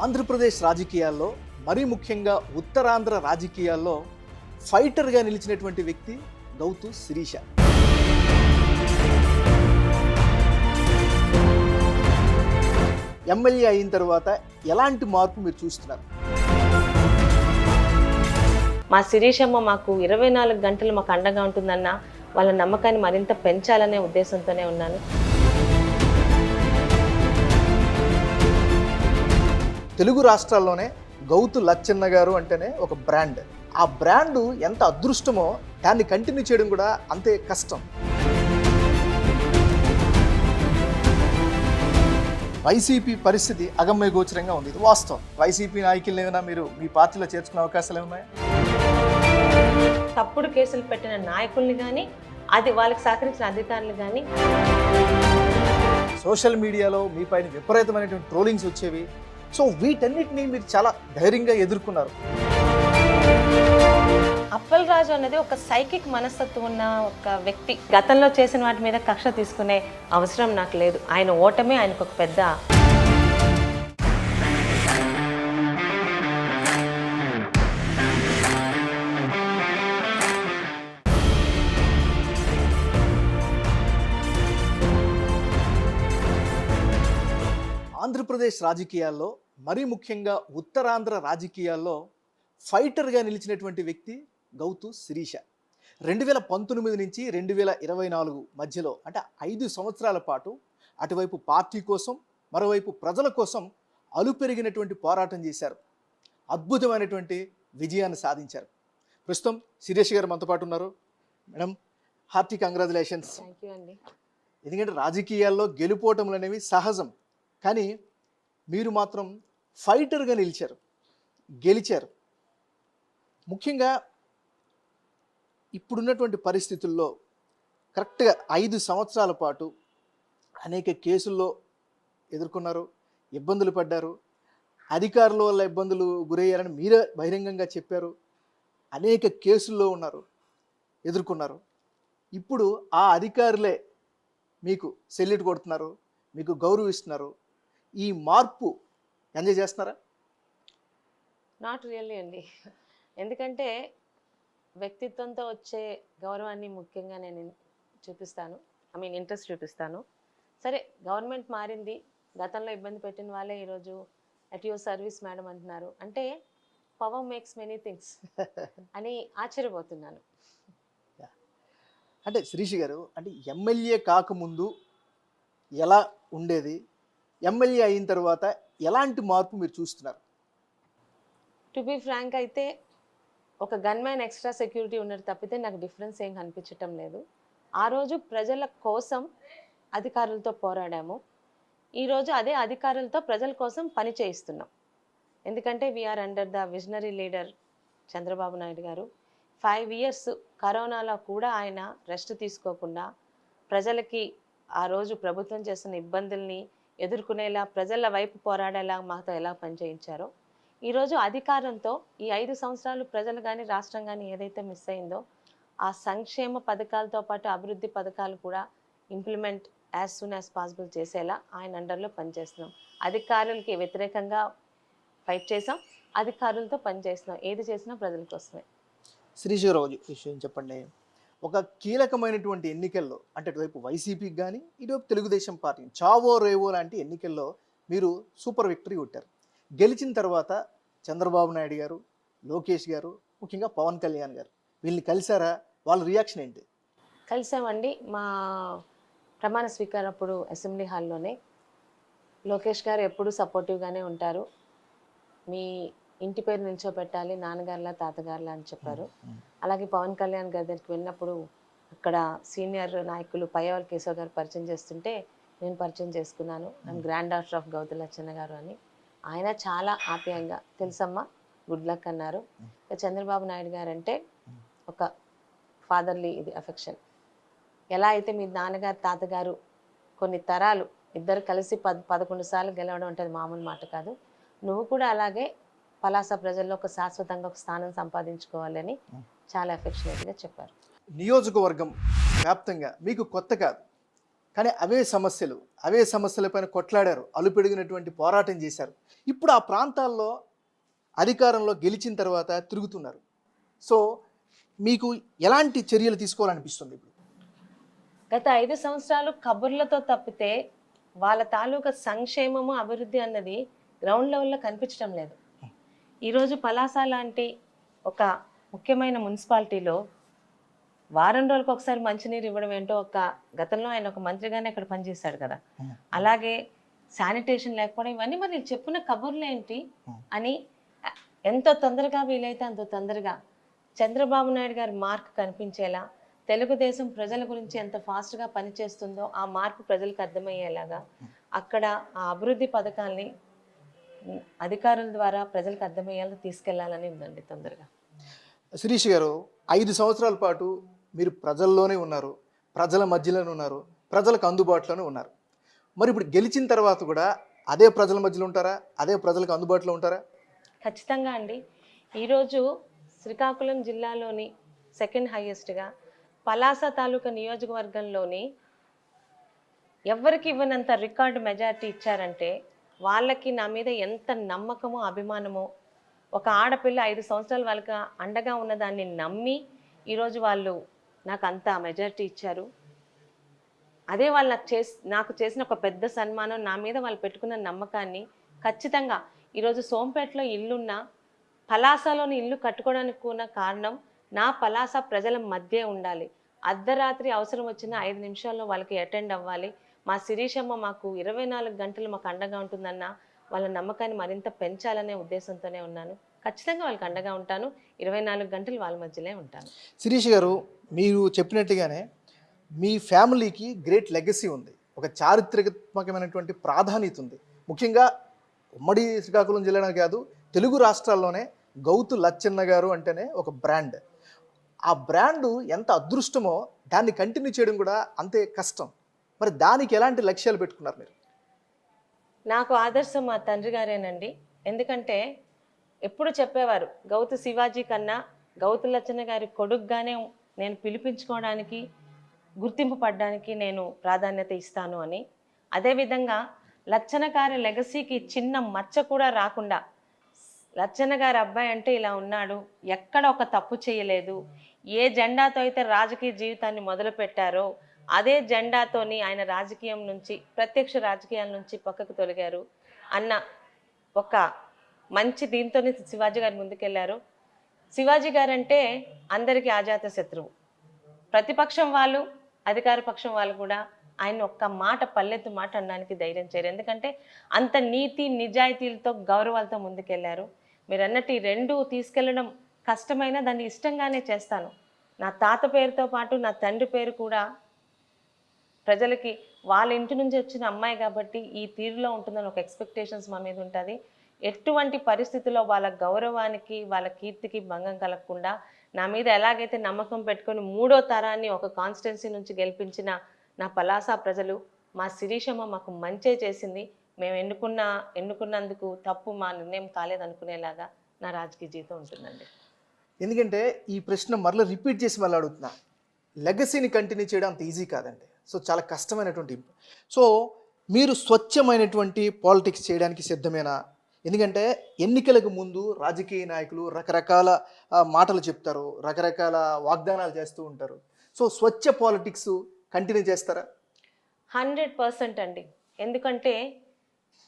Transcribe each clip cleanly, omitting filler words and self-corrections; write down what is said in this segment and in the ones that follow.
ఆంధ్రప్రదేశ్ రాజకీయాల్లో మరీ ముఖ్యంగా ఉత్తరాంధ్ర రాజకీయాల్లో ఫైటర్గా నిలిచినటువంటి వ్యక్తి గౌతు శిరీష. ఎమ్మెల్యే అయిన తర్వాత ఎలాంటి మార్పు మీరు చూస్తున్నారు? మా శిరీషమ్మ మాకు 24 గంటలు మాకు అండగా ఉంటుందన్న వాళ్ళ నమ్మకాన్ని మరింత పెంచాలనే ఉద్దేశంతోనే ఉన్నాను. తెలుగు రాష్ట్రాల్లోనే గౌతు లచ్చన్న గారు అంటేనే ఒక బ్రాండ్. ఆ బ్రాండ్ ఎంత అదృష్టమో దాన్ని కంటిన్యూ చేయడం కూడా అంతే కష్టం. వైసీపీ పరిస్థితి అగమ్య గోచరంగా ఉంది, ఇది వాస్తవం. వైసీపీ నాయకులు ఏమైనా మీరు మీ పార్టీలో చేర్చుకునే అవకాశాలు ఏమున్నాయి? తప్పుడు కేసులు పెట్టిన నాయకుల్ని కానీ అది వాళ్ళకి సహకరించిన అధికారులు కానీ సోషల్ మీడియాలో మీ పైన విపరీతమైనటువంటి ట్రోలింగ్స్ వచ్చేవి. సో వీటన్నిటిని మీరు చాలా ధైర్యంగా ఎదుర్కొన్నారు. అప్పలరాజు అనేది ఒక సైకిక్ మనస్తత్వం ఉన్న ఒక వ్యక్తి. గతంలో చేసిన వాటి మీద కక్ష తీసుకునే అవసరం నాకు లేదు. ఆయన ఓటమే ఆయనకు ఒక పెద్ద. ఆంధ్రప్రదేశ్ రాజకీయాల్లో మరీ ముఖ్యంగా ఉత్తరాంధ్ర రాజకీయాల్లో ఫైటర్గా నిలిచినటువంటి వ్యక్తి గౌతు శిరీష. 2019 నుంచి 2024 మధ్యలో అంటే 5 సంవత్సరాల పాటు అటువైపు పార్టీ కోసం మరోవైపు ప్రజల కోసం అలుపెరిగినటువంటి పోరాటం చేశారు. అద్భుతమైనటువంటి విజయాన్ని సాధించారు. ప్రస్తుతం శిరీష గారు మనతో పాటు ఉన్నారు. Madam, hearty congratulations. Thank you అండి. ఎందుకంటే రాజకీయాల్లో గెలుపోవటములు అనేవి సహజం, కానీ మీరు మాత్రం ఫైటర్గా నిలిచారు, గెలిచారు. ముఖ్యంగా ఇప్పుడున్నటువంటి పరిస్థితుల్లో కరెక్ట్గా 5 సంవత్సరాల పాటు అనేక కేసుల్లో ఎదుర్కొన్నారు, ఇబ్బందులు పడ్డారు, అధికారుల వల్ల ఇబ్బందులు గురయ్యారని మీరే బహిరంగంగా చెప్పారు. అనేక కేసుల్లో ఉన్నారు, ఎదుర్కొన్నారు. ఇప్పుడు ఆ అధికారులే మీకు సెల్యూట్ కొడుతున్నారు, మీకు గౌరవిస్తున్నారు. ఈ మార్పు ఎంజాయ్ చేస్తున్నారా? నాట్ రియల్లీ అండి. ఎందుకంటే వ్యక్తిత్వంతో వచ్చే గౌరవాన్ని ముఖ్యంగా నేను చూపిస్తాను. ఇంట్రెస్ట్ చూపిస్తాను. సరే, గవర్నమెంట్ మారింది, గతంలో ఇబ్బంది పెట్టిన వాళ్ళే ఈరోజు అట్ యువర్ సర్వీస్ మేడం అంటున్నారు అంటే పవర్ మేక్స్ మెనీ థింగ్స్ అని ఆశ్చర్యపోతున్నాను. అంటే శిరీష గారు, అంటే ఎమ్మెల్యే కాకముందు ఎలా ఉండేది, ఎమ్మెల్యే అయిన తర్వాత ఎలాంటి మార్పు మీరు చూస్తున్నారు? టు బి ఫ్రాంక్ అయితే ఒక గన్మ్యాన్ ఎక్స్ట్రా సెక్యూరిటీ ఉన్నది తప్పితే నాకు డిఫరెన్స్ ఏం కనిపించటం లేదు. ఆ రోజు ప్రజల కోసం అధికారులతో పోరాడాము, ఈరోజు అదే అధికారులతో ప్రజల కోసం పని చేయిస్తున్నాం. ఎందుకంటే we're under the visionary leader Chandrababu Naidu గారు. 5 years కరోనాలో కూడా ఆయన రెస్ట్ తీసుకోకుండా ప్రజలకి ఆ రోజు ప్రభుత్వం చేస్తున్న ఇబ్బందుల్ని ఎదుర్కొనేలా, ప్రజల వైపు పోరాడేలా మాతో ఎలా పనిచేయించారో, ఈరోజు అధికారంతో ఈ 5 సంవత్సరాలు ప్రజలు కానీ రాష్ట్రం కానీ ఏదైతే మిస్ అయిందో ఆ సంక్షేమ పథకాలతో పాటు అభివృద్ధి పథకాలు కూడా implement as soon as possible చేసేలా ఆయన అండర్లో పనిచేస్తున్నాం. అధికారులకి వ్యతిరేకంగా ఫైట్ చేసాం, అధికారులతో పనిచేస్తున్నాం. ఏది చేసినా ప్రజల కోసమే. శిరీష గారు, విషయం చెప్పండి. ఒక కీలకమైనటువంటి ఎన్నికల్లో అంటే అటువైపు వైసీపీకి కానీ ఇటువైపు తెలుగుదేశం పార్టీ చావో రేవో లాంటి ఎన్నికల్లో మీరు సూపర్ విక్టరీ కొట్టారు. గెలిచిన తర్వాత చంద్రబాబు నాయుడు గారు, లోకేష్ గారు, ముఖ్యంగా పవన్ కళ్యాణ్ గారు వీళ్ళని కలిసారా? వాళ్ళ రియాక్షన్ ఏంటి? కలిసామండి. మా ప్రమాణ స్వీకారం అప్పుడు అసెంబ్లీ హాల్లోనే లోకేష్ గారు ఎప్పుడూ సపోర్టివ్గానే ఉంటారు, మీ ఇంటి పేరు నిల్చోబెట్టాలి నాన్నగారులా తాతగారులా అని చెప్పారు. అలాగే పవన్ కళ్యాణ్ గారి దగ్గరికి వెళ్ళినప్పుడు అక్కడ సీనియర్ నాయకులు పయ్యవల్ కేశవ్ గారు పరిచయం చేస్తుంటే నేను పరిచయం చేసుకున్నాను, I'm granddaughter of Gouthu Latchanna గారు అని. ఆయన చాలా ఆప్యాయంగా తెలుసమ్మా, గుడ్ లక్ అన్నారు. చంద్రబాబు నాయుడు గారు అంటే ఒక ఫాదర్లీ ఇది అఫెక్షన్. ఎలా అయితే మీ నాన్నగారు తాతగారు కొన్ని తరాలు ఇద్దరు కలిసి 11 సార్లు గెలవడం అంటే మామూలు మాట కాదు. నువ్వు కూడా అలాగే పలాస ప్రజల్లో ఒక శాశ్వతంగా ఒక స్థానం సంపాదించుకోవాలని చాలా ఎఫెక్షనేట్గా చెప్పారు. నియోజకవర్గం వ్యాప్తంగా మీకు కొత్త కాదు, కానీ అవే సమస్యలపైన కొట్లాడారు, అలుపెడిగినటువంటి పోరాటం చేశారు. ఇప్పుడు ఆ ప్రాంతాల్లో అధికారంలో గెలిచిన తర్వాత తిరుగుతున్నారు. సో మీకు ఎలాంటి చర్యలు తీసుకోవాలనిపిస్తుంది ఇప్పుడు? గత 5 సంవత్సరాలు కబుర్లతో తప్పితే వాళ్ళ తాలూకా సంక్షేమము అభివృద్ధి అన్నది గ్రౌండ్ లెవెల్లో కనిపించడం లేదు. ఈరోజు పలాస లాంటి ఒక ముఖ్యమైన మున్సిపాలిటీలో వారం రోజులకు ఒకసారి మంచినీరు ఇవ్వడం ఏంటో, గతంలో ఆయన ఒక మంత్రిగానే ఇక్కడ పనిచేశాడు కదా, అలాగే శానిటేషన్ లేకపోవడం, ఇవన్నీ మరి చెప్పిన కబుర్లు ఏంటి అని ఎంతో తొందరగా వీలైతే అంత తొందరగా చంద్రబాబు నాయుడు గారి మార్క్ కనిపించేలా, తెలుగుదేశం ప్రజల గురించి ఎంత ఫాస్ట్గా పనిచేస్తుందో ఆ మార్పు ప్రజలకు అర్థమయ్యేలాగా అక్కడ ఆ అభివృద్ధి పథకాల్ని అధికారుల ద్వారా ప్రజలకు అర్థమయ్యేలా తీసుకెళ్లాలని ఉందండి తొందరగా. శిరీష్ గారు, 5 సంవత్సరాల పాటు మీరు ప్రజల్లోనే ఉన్నారు, ప్రజల మధ్యలోనే ఉన్నారు, ప్రజలకు అందుబాటులోనే ఉన్నారు. మరి ఇప్పుడు గెలిచిన తర్వాత కూడా అదే ప్రజల మధ్యలో ఉంటారా? అదే ప్రజలకు అందుబాటులో ఉంటారా? ఖచ్చితంగా అండి. ఈరోజు శ్రీకాకుళం జిల్లాలోని సెకండ్ హైయెస్ట్గా పలాస తాలూకా నియోజకవర్గంలోని ఎవరికి ఇవ్వనంత రికార్డు మెజారిటీ ఇచ్చారంటే వాళ్ళకి నా మీద ఎంత నమ్మకమో అభిమానమో, ఒక ఆడపిల్ల 5 సంవత్సరాలు వాళ్ళకి అండగా ఉన్నదాన్ని నమ్మి ఈరోజు వాళ్ళు నాకు అంత మెజారిటీ ఇచ్చారు. అదే వాళ్ళు నాకు చేసిన ఒక పెద్ద సన్మానం, నా మీద వాళ్ళు పెట్టుకున్న నమ్మకాన్ని. ఖచ్చితంగా ఈరోజు సోంపేటలో ఇల్లున్నా పలాసలోని ఇల్లు కట్టుకోవడానికి కూడా కారణం నా పలాస ప్రజల మధ్య ఉండాలి. అర్ధరాత్రి అవసరం వచ్చిన 5 నిమిషాల్లో వాళ్ళకి అటెండ్ అవ్వాలి. మా శిరీషమ్మ మాకు 24 గంటలు మాకు అండగా ఉంటుందన్న వాళ్ళ నమ్మకాన్ని మరింత పెంచాలనే ఉద్దేశంతోనే ఉన్నాను. ఖచ్చితంగా వాళ్ళకి అండగా ఉంటాను. 24 గంటలు వాళ్ళ మధ్యలో ఉంటాను. శిరీష్ గారు, మీరు చెప్పినట్టుగానే మీ ఫ్యామిలీకి గ్రేట్ లెగసీ ఉంది, ఒక చారిత్రాత్మకమైనటువంటి ప్రాధాన్యత ఉంది. ముఖ్యంగా ఉమ్మడి శ్రీకాకుళం జిల్లానే కాదు, తెలుగు రాష్ట్రాల్లోనే గౌతు లచ్చన్న గారు అంటేనే ఒక బ్రాండ్. ఆ బ్రాండు ఎంత అదృష్టమో దాన్ని కంటిన్యూ చేయడం కూడా అంతే కష్టం. మరి దానికి ఎలాంటి లక్ష్యాలు పెట్టుకున్నారు మీరు? నాకు ఆదర్శం మా తండ్రి గారేనండి. ఎందుకంటే ఎప్పుడు చెప్పేవారు, గౌతు శివాజీ కన్నా గౌతు లచ్చన్న గారి కొడుకుగానే నేను పిలిపించుకోవడానికి, గుర్తింపు పడడానికి నేను ప్రాధాన్యత ఇస్తాను అని. అదేవిధంగా లచ్చన్న గారి లెగసీకి చిన్న మచ్చ కూడా రాకుండా, లచ్చన్న గారి అబ్బాయి అంటే ఇలా ఉన్నాడు, ఎక్కడ ఒక తప్పు చేయలేదు, ఏ జెండాతో అయితే రాజకీయ జీవితాన్ని మొదలు పెట్టారో అదే జెండాతోని ఆయన రాజకీయం నుంచి, ప్రత్యక్ష రాజకీయాల నుంచి పక్కకు తొలగారు అన్న ఒక మంచి దీంతోనే శివాజీ గారు ముందుకెళ్లారు. శివాజీ గారు అంటే అందరికీ ఆజాత శత్రువు. ప్రతిపక్షం వాళ్ళు, అధికార పక్షం వాళ్ళు కూడా ఆయన ఒక్క మాట, పల్లెత్తు మాట అనడానికి ధైర్యం చేయరు. ఎందుకంటే అంత నీతి నిజాయితీలతో, గౌరవాలతో ముందుకెళ్లారు. మీరు అన్నట్టు ఈ రెండు తీసుకెళ్లడం కష్టమైనా దాన్ని ఇష్టంగానే చేస్తాను. నా తాత పేరుతో పాటు నా తండ్రి పేరు కూడా ప్రజలకి, వాళ్ళ ఇంటి నుంచి వచ్చిన అమ్మాయి కాబట్టి ఈ తీరులో ఉంటుందని ఒక ఎక్స్పెక్టేషన్స్ మా మీద ఉంటుంది. ఎటువంటి పరిస్థితుల్లో వాళ్ళ గౌరవానికి, వాళ్ళ కీర్తికి భంగం కలగకుండా నా మీద ఎలాగైతే నమ్మకం పెట్టుకొని 3వ తరాన్ని ఒక కాన్స్టిట్యున్సీ నుంచి గెలిపించిన నా పలాస ప్రజలు, మా శిరీషమ్మ మాకు మంచే చేసింది, మేము ఎన్నుకున్నందుకు తప్పు మా నిర్ణయం కాలేదనుకునేలాగా నా రాజకీయ జీవితం ఉంటుందండి. ఎందుకంటే ఈ ప్రశ్న మరలా రిపీట్ చేసి మళ్ళీ అడుగుతున్నా. లెగసీని కంటిన్యూ చేయడం అంత ఈజీ కాదండి. సో చాలా కష్టమైనటువంటి. సో మీరు స్వచ్ఛమైనటువంటి పాలిటిక్స్ చేయడానికి సిద్ధమేనా? ఎందుకంటే ఎన్నికలకు ముందు రాజకీయ నాయకులు రకరకాల మాటలు చెప్తారు, రకరకాల వాగ్దానాలు చేస్తూ ఉంటారు. సో స్వచ్ఛ పాలిటిక్స్ కంటిన్యూ చేస్తారా? 100% అండి. ఎందుకంటే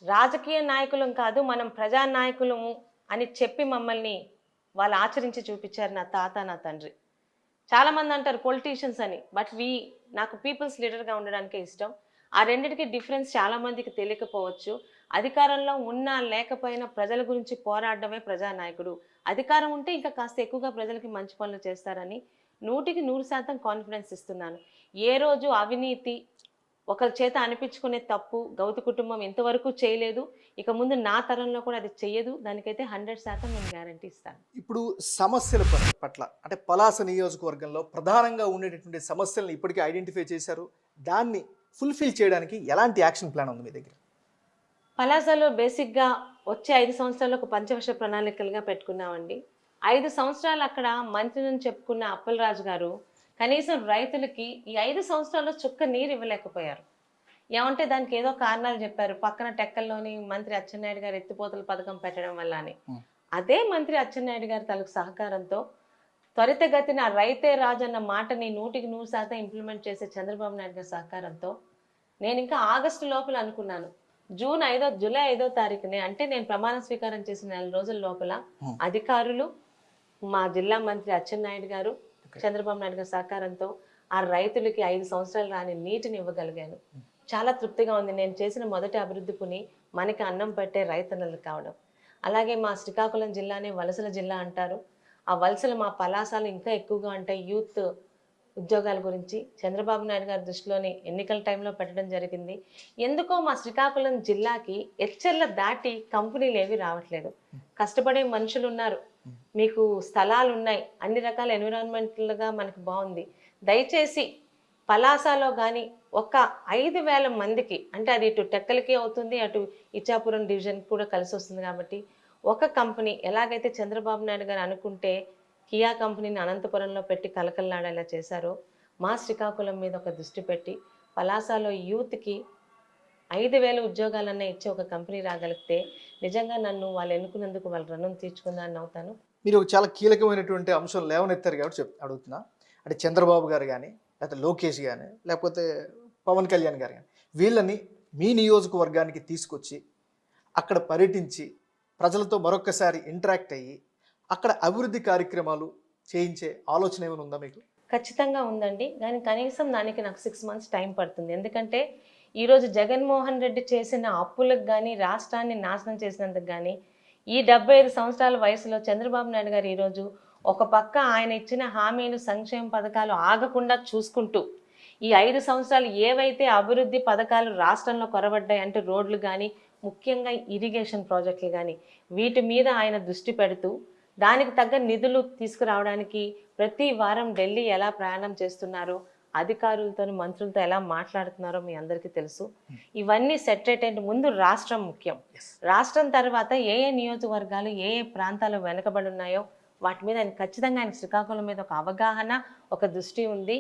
రాజకీయ నాయకులం కాదు, మనం ప్రజానాయకులము అని చెప్పి మమ్మల్ని వాళ్ళు ఆచరించి చూపించారు నా తాత, నా తండ్రి. చాలామంది అంటారు పొలిటీషియన్స్ అని, బట్ నాకు పీపుల్స్ లీడర్గా ఉండడానికే ఇష్టం. ఆ రెండింటికి డిఫరెన్స్ చాలామందికి తెలియకపోవచ్చు. అధికారంలో ఉన్నా లేకపోయినా ప్రజల గురించి పోరాడడమే ప్రజానాయకుడు. అధికారం ఉంటే ఇంకా కాస్త ఎక్కువగా ప్రజలకి మంచి పనులు చేస్తారని 100% కాన్ఫిడెన్స్ ఇస్తున్నాను. ఏ రోజు అవినీతి, ఒకరి చేత అనిపించుకునే తప్పు గౌతు కుటుంబం ఇంతవరకు చేయలేదు, ఇక ముందు నా తరంలో కూడా అది చెయ్యదు. దానికైతే 100% నేను గ్యారంటీ ఇస్తాను. ఇప్పుడు సమస్యల పట్ల, అంటే పలాస నియోజకవర్గంలో ప్రధానంగా ఉండేటటువంటి సమస్యలను ఇప్పటికీ ఐడెంటిఫై చేశారు. దాన్ని ఫుల్ఫిల్ చేయడానికి ఎలాంటి యాక్షన్ ప్లాన్ ఉంది మీ దగ్గర? పలాసలో బేసిక్గా వచ్చే 5 సంవత్సరాలు ఒక పంచవర్ష ప్రణాళికలుగా పెట్టుకున్నామండి. 5 సంవత్సరాలు అక్కడ మంత్రిని చెప్పుకున్న అప్పలరాజు గారు కనీసం రైతులకి ఈ 5 సంవత్సరాల్లో చుక్క నీరు ఇవ్వలేకపోయారు. ఏమంటే దానికి ఏదో కారణాలు చెప్పారు. పక్కన టెక్కల్లోని మంత్రి అచ్చెన్నాయుడు గారు ఎత్తిపోతల పథకం పెట్టడం వల్ల అని. అదే మంత్రి అచ్చెన్నాయుడు గారి తాలూకు సహకారంతో త్వరితగతిన రైతే రాజు అన్న మాటని 100% ఇంప్లిమెంట్ చేసే చంద్రబాబు నాయుడు గారి సహకారంతో నేను ఇంకా ఆగస్టు లోపల అనుకున్నాను. జూలై 5వ తారీఖునే, అంటే నేను ప్రమాణ స్వీకారం చేసిన 4 రోజుల లోపల అధికారులు, మా జిల్లా మంత్రి అచ్చెన్నాయుడు గారు, చంద్రబాబు నాయుడు గారి సహకారంతో ఆ రైతులకి 5 సంవత్సరాలు రాని నీటిని ఇవ్వగలిగాను. చాలా తృప్తిగా ఉంది. నేను చేసిన మొదటి అభివృద్ధి పని మనకి అన్నం పెట్టే రైతన్నలు కావడం. అలాగే మా శ్రీకాకుళం జిల్లానే వలసల జిల్లా అంటారు. ఆ వలసలు మా పలాసాలు ఇంకా ఎక్కువగా ఉంటాయి. యూత్ ఉద్యోగాల గురించి చంద్రబాబు నాయుడు గారి దృష్టిలోని ఎన్నికల టైంలో పెట్టడం జరిగింది. ఎందుకో మా శ్రీకాకుళం జిల్లాకి ఎచ్చర్ల దాటి కంపెనీలు ఏవి రావట్లేదు. కష్టపడే మనుషులు ఉన్నారు, మీకు స్థలాలు ఉన్నాయి, అన్ని రకాల ఎన్విరాన్మెంటల్గా మనకి బాగుంది. దయచేసి పలాసాలో కానీ ఒక 5,000 మందికి, అంటే అది ఇటు టెక్కలకి అవుతుంది, అటు ఇచ్చాపురం డివిజన్ కూడా కలిసి వస్తుంది. కాబట్టి ఒక కంపెనీ ఎలాగైతే చంద్రబాబు నాయుడు గారు అనుకుంటే కియా కంపెనీని అనంతపురంలో పెట్టి కలకల్లాడేలా చేశారో, మా శ్రీకాకుళం మీద ఒక దృష్టి పెట్టి పలాసాలో యూత్కి 5,000 ఉద్యోగాలన్నా ఇచ్చే ఒక కంపెనీ రాగలిగితే నిజంగా నన్ను వాళ్ళు ఎన్నుకున్నందుకు వాళ్ళ రుణం తీర్చుకుందాన్ని అవుతాను. మీరు ఒక చాలా కీలకమైనటువంటి అంశం లేవనెత్తారు కాబట్టి అడుగుతున్నా. అంటే చంద్రబాబు గారు కానీ, లేకపోతే లోకేష్ కానీ, లేకపోతే పవన్ కళ్యాణ్ గారు కానీ, వీళ్ళని మీ నియోజకవర్గానికి తీసుకొచ్చి అక్కడ పర్యటించి ప్రజలతో మరొకసారి ఇంటరాక్ట్ అయ్యి అక్కడ అభివృద్ధి కార్యక్రమాలు చేయించే ఆలోచన ఏమైనా ఉందా మీకు? ఖచ్చితంగా ఉందండి. కానీ కనీసం దానికి నాకు 6 మంత్స్ టైం పడుతుంది. ఎందుకంటే ఈరోజు జగన్మోహన్ రెడ్డి చేసిన అప్పులకు కానీ, రాష్ట్రాన్ని నాశనం చేసినందుకు కానీ, ఈ 75 సంవత్సరాల వయసులో చంద్రబాబు నాయుడు గారు ఈరోజు ఒక పక్క ఆయన ఇచ్చిన హామీలు, సంక్షేమ పథకాలు ఆగకుండా చూసుకుంటూ ఈ 5 సంవత్సరాలు ఏవైతే అభివృద్ధి పథకాలు రాష్ట్రంలో కొరబడ్డాయి, అంటే రోడ్లు కానీ, ముఖ్యంగా ఇరిగేషన్ ప్రాజెక్టులు కానీ, వీటి మీద ఆయన దృష్టి పెడుతూ దానికి తగ్గ నిధులు తీసుకురావడానికి ప్రతి వారం ఢిల్లీ ఎలా ప్రయాణం చేస్తున్నారో, అధికారులతో మంత్రులతో ఎలా మాట్లాడుతున్నారో మీ అందరికీ తెలుసు. ఇవన్నీ సెటరేట్ అంటే ముందు రాష్ట్రం ముఖ్యం. రాష్ట్రం తర్వాత ఏ ఏ నియోజకవర్గాలు, ఏ ఏ ప్రాంతాలు వెనకబడి ఉన్నాయో వాటి మీద ఆయన ఖచ్చితంగా, ఆయన శ్రీకాకుళం మీద ఒక అవగాహన, ఒక దృష్టి ఉంది.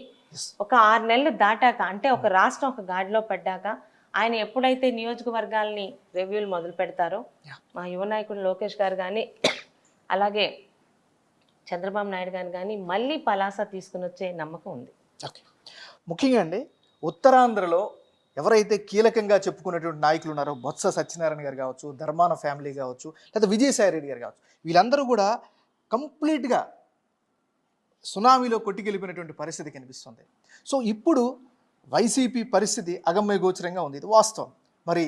ఒక 6 నెలలు దాటాక, అంటే ఒక రాష్ట్రం ఒక గాడిలో పడ్డాక ఆయన ఎప్పుడైతే నియోజకవర్గాల్ని రివ్యూలు మొదలు పెడతారో, మా యువ నాయకుడు లోకేష్ గారు కానీ, అలాగే చంద్రబాబు నాయుడు గారు కానీ మళ్ళీ పలాస తీసుకుని వచ్చే నమ్మకం ఉంది. ఓకే, ముఖ్యంగా అండి ఉత్తరాంధ్రలో ఎవరైతే కీలకంగా చెప్పుకున్నటువంటి నాయకులు ఉన్నారో, బొత్స సత్యనారాయణ గారు కావచ్చు, ధర్మాన ఫ్యామిలీ కావచ్చు, లేదా విజయసాయి రెడ్డి గారు కావచ్చు, వీళ్ళందరూ కూడా కంప్లీట్గా సునామీలో కొట్టుకెళ్ళిపోయినటువంటి పరిస్థితి కనిపిస్తుంది. సో ఇప్పుడు వైసీపీ పరిస్థితి అగమ్య గోచరంగా ఉంది, ఇది వాస్తవం. మరి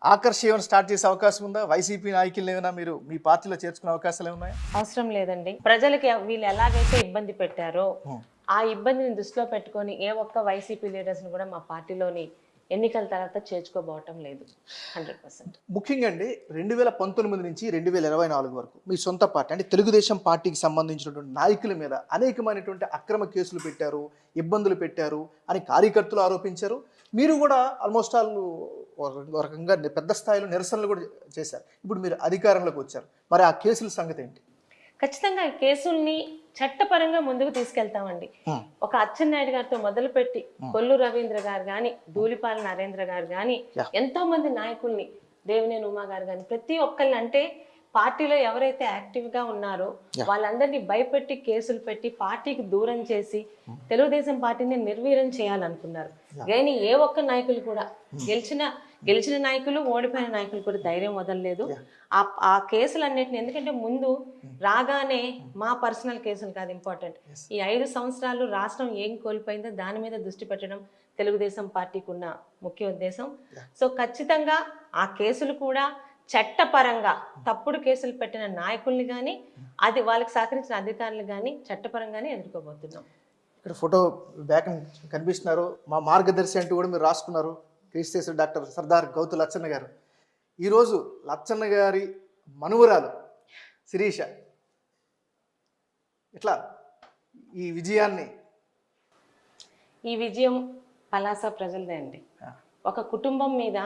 ఆకర్ష్ ఏమైనా స్టార్ట్ చేసే అవకాశం ఉందా? వైసీపీ నాయకులు ఏమైనా మీరు మీ పార్టీలో చేర్చుకునే అవకాశాలు ఏమున్నాయా? అవసరం లేదండి. ప్రజలకి వీళ్ళు ఎలాగైతే ఇబ్బంది పెట్టారో ఆ ఇబ్బందిని దృష్టిలో పెట్టుకొని ఏ ఒక్క వైసీపీ లీడర్స్ని కూడా మా పార్టీలోని ఎన్నికల తర్వాత చేర్చుకోబోవటం లేదు. 100%. ముఖ్యంగా అండి 2019 నుంచి 2024 వరకు మీ సొంత పార్టీ అంటే తెలుగుదేశం పార్టీకి సంబంధించినటువంటి నాయకుల మీద అనేకమైనటువంటి అక్రమ కేసులు పెట్టారు, ఇబ్బందులు పెట్టారు అని కార్యకర్తలు ఆరోపించారు. మీరు కూడా ఆల్మోస్ట్ ఒక రకంగా పెద్ద స్థాయిలో నిరసనలు కూడా చేశారు. ఇప్పుడు మీరు అధికారంలోకి వచ్చారు, మరి ఆ కేసుల సంగతి ఏంటి? ఖచ్చితంగా ఈ కేసుల్ని చట్టపరంగా ముందుకు తీసుకెళ్తామండి. ఒక అచ్చెన్నాయుడు గారితో మొదలుపెట్టి కొల్లు రవీంద్ర గారు కానీ, ధూళిపాల నరేంద్ర గారు కానీ, ఎంతో మంది నాయకుల్ని, దేవినేని ఉమా గారు కానీ, ప్రతి ఒక్కరిని, అంటే పార్టీలో ఎవరైతే యాక్టివ్గా ఉన్నారో వాళ్ళందరినీ భయపెట్టి కేసులు పెట్టి పార్టీకి దూరం చేసి తెలుగుదేశం పార్టీని నిర్వీర్యం చేయాలనుకున్నారు. కానీ ఏ ఒక్క నాయకులు కూడా, గెలిచిన నాయకులు, ఓడిపోయిన నాయకులు కూడా ధైర్యం వదలలేదు. ఆ కేసులన్నిటిని, ఎందుకంటే ముందు రాగానే మా పర్సనల్ కేసులు కాదు ఇంపార్టెంట్, ఈ 5 సంవత్సరాలు రాష్ట్రం ఏం కోల్పోయిందో దాని మీద దృష్టి పెట్టడం తెలుగుదేశం పార్టీకి ఉన్న ముఖ్య ఉద్దేశం. సో ఖచ్చితంగా ఆ కేసులు కూడా చట్టపరంగా, తప్పుడు కేసులు పెట్టిన నాయకుల్ని కానీ, అది వాళ్ళకి సహకరించిన అధికారులు కానీ చట్టపరంగానే ఎదుర్కోబోతున్నాం. ఇక్కడ ఫోటో బ్యాక్ కనిపిస్తున్నారు, మా మార్గదర్శి అంటూ కూడా మీరు రాసుకున్నారు, క్రీస్తు డాక్టర్ సర్దార్ గౌతు లచ్చన్న గారు. ఈరోజు లచ్చన్న గారి మనువరాలు శిరీష ఇట్లా ఈ విజయం పలాస ప్రజలదే అండి. ఒక కుటుంబం మీద